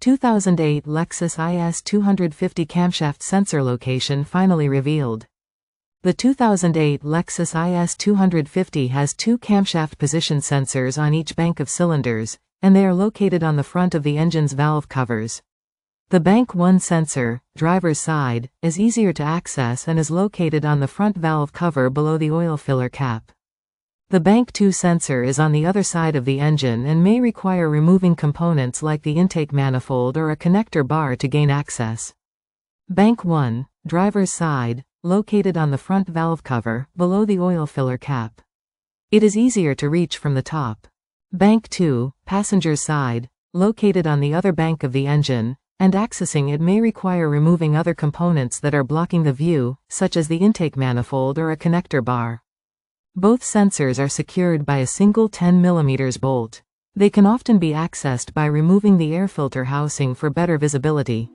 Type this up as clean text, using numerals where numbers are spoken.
2008 Lexus IS250 Camshaft sensor location finally revealed. The 2008 Lexus IS250 has two camshaft position sensors on each bank of cylinders, and they are located on the front of the engine's valve covers. The Bank 1 sensor, driver's side, is easier to access and is located on the front valve cover below the oil filler cap. The Bank 2 sensor is on the other side of the engine and may require removing components like the intake manifold or a connector bar to gain access. Bank 1, driver's side, located on the front valve cover, below the oil filler cap. It is easier to reach from the top. Bank 2, passenger's side, located on the other bank of the engine, and accessing it may require removing other components that are blocking the view, such as the intake manifold or a connector bar. Both sensors are secured by a single 10 mm bolt. They can often be accessed by removing the air filter housing for better visibility.